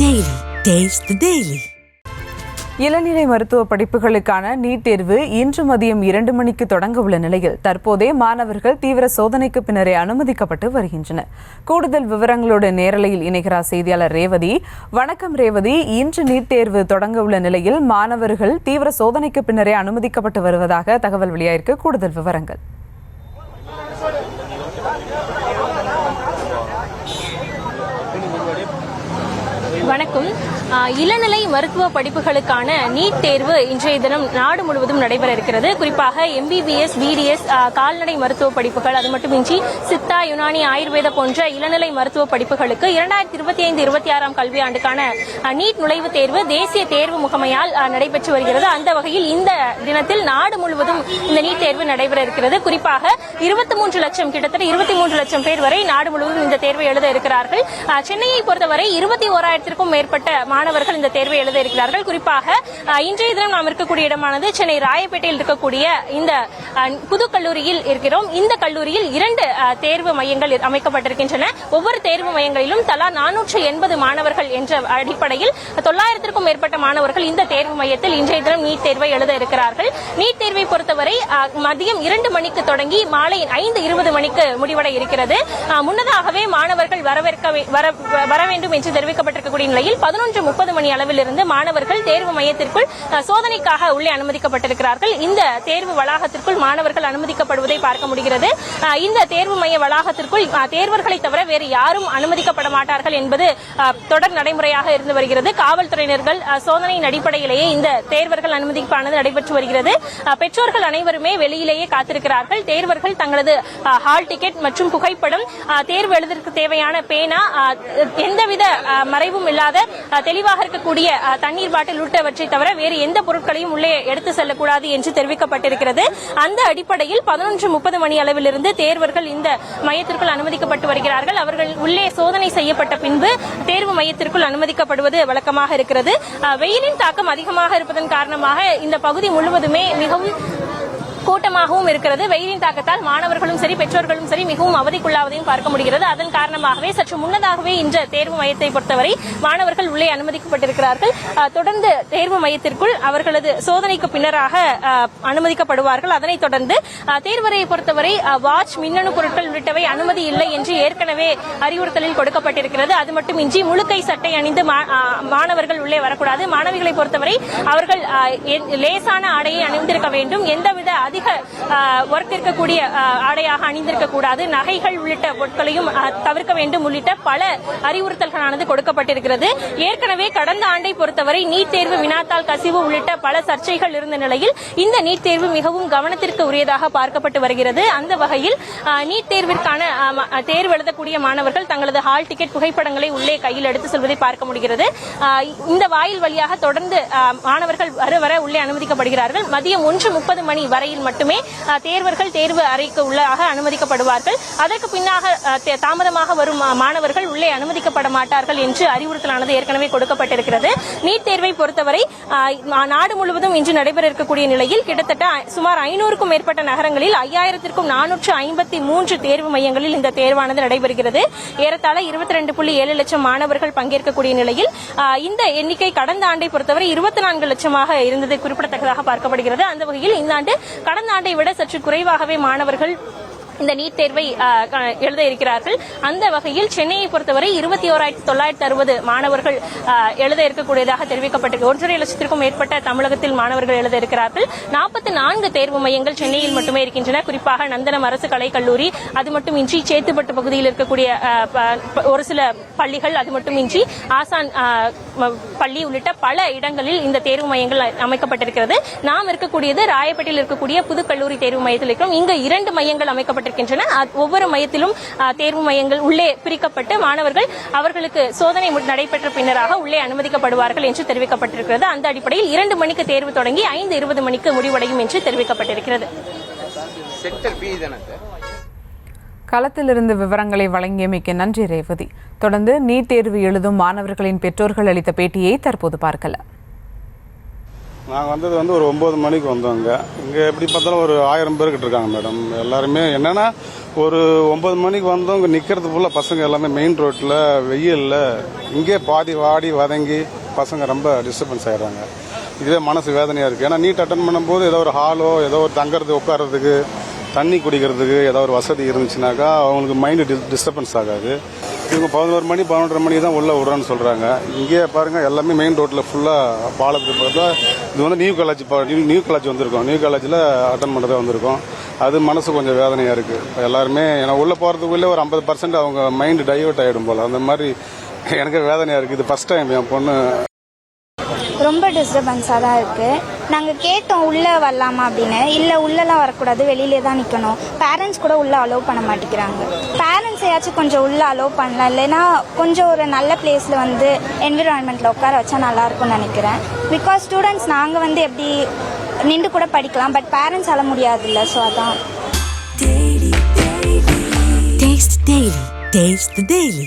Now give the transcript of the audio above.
Daily. Taste the Daily. இளநிலை மருத்துவ படிப்புகளுக்கான நீட் தேர்வு இன்று மதியம் 2 மணிக்கு தொடங்க உள்ள நிலையில் தற்போதே மாணவர்கள் தீவிர சோதனைக்கு பின்னரே அனுமதிக்கப்பட்டு வருகின்றனர். கூடுதல் விவரங்களோடு நேரலையில் இணைகிறார் செய்தியாளர் ரேவதி. வணக்கம் ரேவதி. இன்று நீட் தேர்வு தொடங்க உள்ள நிலையில் மாணவர்கள் தீவிர சோதனைக்கு பின்னரே அனுமதிக்கப்பட்டு வருவதாக தகவல் வெளியாயிருக்கு. கூடுதல் விவரங்கள். வணக்கம். இளநிலை மருத்துவ படிப்புகளுக்கான நீட் தேர்வு இன்றைய தினம் நாடு முழுவதும் நடைபெற இருக்கிறது. குறிப்பாக MBBS, BDS, கால்நடை மருத்துவ படிப்புகள், அது மட்டுமின்றி சித்தா, யுனானி, ஆயுர்வேத போன்ற இளநிலை மருத்துவ படிப்புகளுக்கு 2025-26 கல்வியாண்டுக்கான நீட் நுழைவுத் தேர்வு தேசிய தேர்வு முகமையால் நடைபெற்று வருகிறது. அந்த வகையில் இந்த தினத்தில் நாடு முழுவதும் இந்த நீட் தேர்வு நடைபெற இருக்கிறது. குறிப்பாக 23 லட்சம், கிட்டத்தட்ட 23 லட்சம் பேர் வரை நாடு முழுவதும் இந்த தேர்வை எழுத இருக்கிறார்கள். சென்னையை பொறுத்தவரை 21,000 மேற்பட்ட மாணவர்கள் இந்த தேர்வை எழுத இருக்கிறார்கள். குறிப்பாக இன்றைய தினம் நாம் இருக்கக்கூடிய இடமானது சென்னை ராயப்பேட்டையில் இருக்கக்கூடிய இந்த புது கல்லூரியில் இருக்கிறோம். இந்த கல்லூரியில் 2 தேர்வு மையங்கள் அமைக்கப்பட்டிருக்கின்றன. ஒவ்வொரு தேர்வு மையங்களிலும் தலா 480 மாணவர்கள் என்ற அடிப்படையில் 900க்கும் மேற்பட்ட மாணவர்கள் இந்த தேர்வு மையத்தில் இன்றைய தினம் நீட் தேர்வை எழுத இருக்கிறார்கள். நீட் தேர்வை பொறுத்தவரை மதியம் 2 மணிக்கு தொடங்கி மாலை 5:20 மணிக்கு முடிவடை இருக்கிறது. முன்னதாகவே மாணவர்கள் வர வேண்டும் என்று தெரிவிக்கப்பட்டிருக்கக்கூடிய நிலையில் 11:30 மணி அளவில் இருந்து மாணவர்கள் தேர்வு மையத்திற்குள் சோதனைக்காக உள்ளே அனுமதிக்கப்பட்டிருக்கிறார்கள். இந்த தேர்வு வளாகத்திற்குள் மாணவர்கள் அனுமதிக்கப்படுவதை பார்க்க முடிகிறது. இந்த தேர்வு மைய வளாகத்திற்குள் தேர்வர்களை தவிர வேறு யாரும் அனுமதிக்கப்பட மாட்டார்கள் என்பது தொடர் நடைமுறையாக இருந்து வருகிறது. காவல்துறையினர்கள் சோதனையின் அடிப்படையிலேயே இந்த தேர்வர்கள் அனுமதிப்பானது நடைபெற்று வருகிறது. பெற்றோர்கள் அனைவருமே வெளியிலேயே காத்திருக்கிறார்கள். தேர்வர்கள் தங்களது ஹால் டிக்கெட் மற்றும் புகைப்படம், தேர்வு எழுதுவதற்கு தேவையான பேனா, எந்தவித மறைவும் இல்லாத தெளிவாக இருக்கக்கூடிய தண்ணீர் பாட்டில் உள்ளிட்டவற்றை தவிர வேறு எந்த பொருட்களையும் உள்ளே எடுத்து செல்லக்கூடாது என்று தெரிவிக்கப்பட்டிருக்கிறது. அந்த அடிப்படையில் 11:30 மணி அளவிலிருந்து தேர்வர்கள் இந்த மையத்திற்குள் அனுமதிக்கப்பட்டு வருகிறார்கள். அவர்கள் உள்ளே சோதனை செய்யப்பட்ட பின்பு தேர்வு மையத்திற்குள் அனுமதிக்கப்படுவது வழக்கமாக இருக்கிறது. வெயிலின் தாக்கம் அதிகமாக இருப்பதன் காரணமாக இந்த பகுதி முழுவதுமே மிகவும் கூட்டமாகவும் இருக்கிறது. வெயிலின் தாக்கத்தால் மாணவர்களும் சரி, பெற்றோர்களும் சரி மிகவும் அவதிக்குள்ளாவதையும் பார்க்க முடிகிறது. அதன் காரணமாகவே சற்று முன்னதாகவே இந்த தேர்வு மையத்தை பொறுத்தவரை மாணவர்கள் உள்ளே அனுமதிக்கப்பட்டிருக்கிறார்கள். தொடர்ந்து தேர்வு மையத்திற்குள் அவர்களது சோதனைக்கு பின்னராக அனுமதிக்கப்படுவார்கள். அதனைத் தொடர்ந்து தேர்வறையை பொறுத்தவரை வாட்ச், மின்னணு பொருட்கள் உள்ளிட்டவை அனுமதி இல்லை என்று ஏற்கனவே அறிவுறுத்தலில் கொடுக்கப்பட்டிருக்கிறது. அது மட்டுமின்றி முழுக்கை சட்டை அணிந்து மாணவர்கள் உள்ளே வரக்கூடாது. மாணவிகளை பொறுத்தவரை அவர்கள் லேசான ஆடையை அணிந்திருக்க வேண்டும். எந்தவித அதிக ஒர்க் இருக்கக்கூடிய ஆடையாக அணிந்திருக்க கூடாது. நகைகள் உள்ளிட்ட பொருட்களையும் தவிர்க்க வேண்டும் உள்ளிட்ட பல அறிவுறுத்தல்களானது கொடுக்கப்பட்டிருக்கிறது. ஏற்கனவே கடந்த ஆண்டை பொறுத்தவரை நீட் தேர்வு வினாத்தாள் கசிவு உள்ளிட்ட பல சர்ச்சைகள் இருந்த நிலையில் இந்த நீட் தேர்வு மிகவும் கவனத்திற்கு உரியதாக பார்க்கப்பட்டு வருகிறது. அந்த வகையில் நீட் தேர்விற்கான தேர்வு எழுதக்கூடிய மாணவர்கள் தங்களது ஹால் டிக்கெட், புகைப்படங்களை உள்ளே கையில் எடுத்து செல்வதை பார்க்க முடிகிறது. இந்த வாயில் வழியாக தொடர்ந்து மாணவர்கள் வர உள்ளே அனுமதிக்கப்படுகிறார்கள். மதியம் 1:30 மணி வரையில் மட்டுமே தேர்வர்கள் தேர்வு அறைக்கு உள்ளாக அனுமதிக்கப்படுவார்கள். அதற்கு பின்னாக தாமதமாக வரும் மாணவர்கள் உள்ளே அனுமதிக்கப்பட மாட்டார்கள் என்று அறிவுறுத்தலானது ஏற்கனவே கொடுக்கப்பட்டிருக்கிறது. நீட் தேர்வை பொறுத்தவரை நாடு முழுவதும் இன்று நடைபெற இருக்கக்கூடிய நிலையில் கிட்டத்தட்ட சுமார் 500க்கும் மேற்பட்ட நகரங்களில் 5453 தேர்வு மையங்களில் இந்த தேர்வானது நடைபெறுகிறது. ஏறத்தாழ 22.7 லட்சம் மாணவர்கள் பங்கேற்கக்கூடிய நிலையில் இந்த எண்ணிக்கை கடந்த ஆண்டை பொறுத்தவரை 24 லட்சமாக இருந்தது குறிப்பிடத்தக்கதாக பார்க்கப்படுகிறது. அந்த வகையில் இந்த ஆண்டு கடந்த ஆண்டை விட சற்று குறைவாகவே மாணவர்கள் இந்த நீட் தேர்வை எழுத இருக்கிறார்கள். அந்த வகையில் சென்னையை பொறுத்தவரை 21,960 மாணவர்கள் எழுத இருக்கக்கூடியதாக தெரிவிக்கப்பட்டிருக்கு. 1.5 லட்சத்திற்கும் மேற்பட்ட தமிழகத்தில் மாணவர்கள் எழுத இருக்கிறார்கள். 44 தேர்வு மையங்கள் சென்னையில் மட்டுமே இருக்கின்றன. குறிப்பாக நந்தனம் அரசு கலைக்கல்லூரி, அது மட்டுமின்றி சேத்துப்பட்டு பகுதியில் இருக்கக்கூடிய ஒரு சில பள்ளிகள், அது மட்டுமின்றி ஆசான் பள்ளி உள்ளிட்ட பல இடங்களில் இந்த தேர்வு மையங்கள் அமைக்கப்பட்டிருக்கிறது. நாம் இருக்கக்கூடியது ராயப்பேட்டையில் இருக்கக்கூடிய புது கல்லூரி தேர்வு மையத்தில் இருக்கிறோம். இங்கு 2 மையங்கள் அமைக்கப்பட்டிருக்கின்றன. ஒவ்வொரு மையத்திலும் தேர்வு மையங்கள் உள்ளே பிரிக்கப்பட்டு மாணவர்கள் அவர்களுக்கு சோதனை நடைபெற்ற பின்னராக உள்ளே அனுமதிக்கப்படுவார்கள் என்று தெரிவிக்கப்பட்டிருக்கிறது. அந்த அடிப்படையில் 2 மணிக்கு தேர்வு தொடங்கி 5:20 மணிக்கு முடிவடையும் என்று தெரிவிக்கப்பட்டிருக்கிறது. களத்திலிருந்து விவரங்களை வழங்கியமைக்கு நன்றி ரேவதி. தொடர்ந்து நீட் தேர்வு எழுதும் மாணவர்களின் பெற்றோர்கள் அளித்த பேட்டியை தற்போது பார்க்கலாம். நாங்கள் வந்தது ஒரு 9 மணிக்கு வந்தோங்க. இங்கே எப்படி பார்த்தாலும் ஒரு 1000 பேர்கிட்ட இருக்காங்க மேடம். எல்லாருமே என்னன்னா ஒரு 9 மணிக்கு வந்தோம். இங்கே நிற்கிறது ஃபுல்லாக பசங்க எல்லாமே மெயின் ரோட்டில் வெயிலில் இங்கே பாதி வாடி வதங்கி பசங்க ரொம்ப டிஸ்டர்பன்ஸ் ஆகிடுறாங்க. இதுவே மனசு வேதனையாக இருக்குது. ஏன்னா நீட் அட்டன் பண்ணும்போது ஏதோ ஒரு ஹாலோ ஏதோ ஒரு தங்குறது உட்கார்றதுக்கு தண்ணி குடிக்கிறதுக்கு ஏதோ ஒரு வசதி இருந்துச்சுனாக்கா அவங்களுக்கு மைண்டு டிஸ்டர்பன்ஸ் ஆகாது. இவங்க 11 மணி 11:30 மணி தான் உள்ளே விடுறேன்னு சொல்கிறாங்க. இங்கே பாருங்கள் எல்லாமே மெயின் ரோட்டில் ஃபுல்லாக பாலத்துக்கு பக்கத்தில் இது நியூ காலேஜ் வந்திருக்கோம். நியூ காலேஜில் அட்டன் பண்ணுறதா வந்திருக்கோம். அது மனசு கொஞ்சம் வேதனையாக இருக்குது. எல்லாருமே ஏன்னா உள்ளே போகிறதுக்குள்ளே ஒரு 50% அவங்க மைண்டு டைவர்ட் ஆகிடும் போல். அந்த மாதிரி எனக்கு வேதனையாக இருக்குது. இது ஃபஸ்ட் டைம் என் பொண்ணு. ரொம்ப டிஸ்டர்பன்ஸாக தான் இருக்குது. நாங்கள் கேட்டோம் உள்ளே வரலாமா அப்படின்னு. இல்லை உள்ளெல்லாம் வரக்கூடாது, வெளியிலே தான் நிற்கணும். பேரண்ட்ஸ் கூட உள்ளே அலோவ் பண்ண மாட்டேங்கிறாங்க. பேரண்ட்ஸ் ஏதாச்சும் கொஞ்சம் உள்ளே அலோவ் பண்ணலாம், இல்லைன்னா கொஞ்சம் ஒரு நல்ல பிளேஸில் என்விரான்மெண்ட்டில் உட்கார வச்சா நல்லாயிருக்கும்னு நினைக்கிறேன். பிகாஸ் ஸ்டூடெண்ட்ஸ் நாங்கள் எப்படி நின்று கூட படிக்கலாம், பட் பேரண்ட்ஸ் அழ முடியாதுல்ல. ஸோ அதான். Taste the Daily.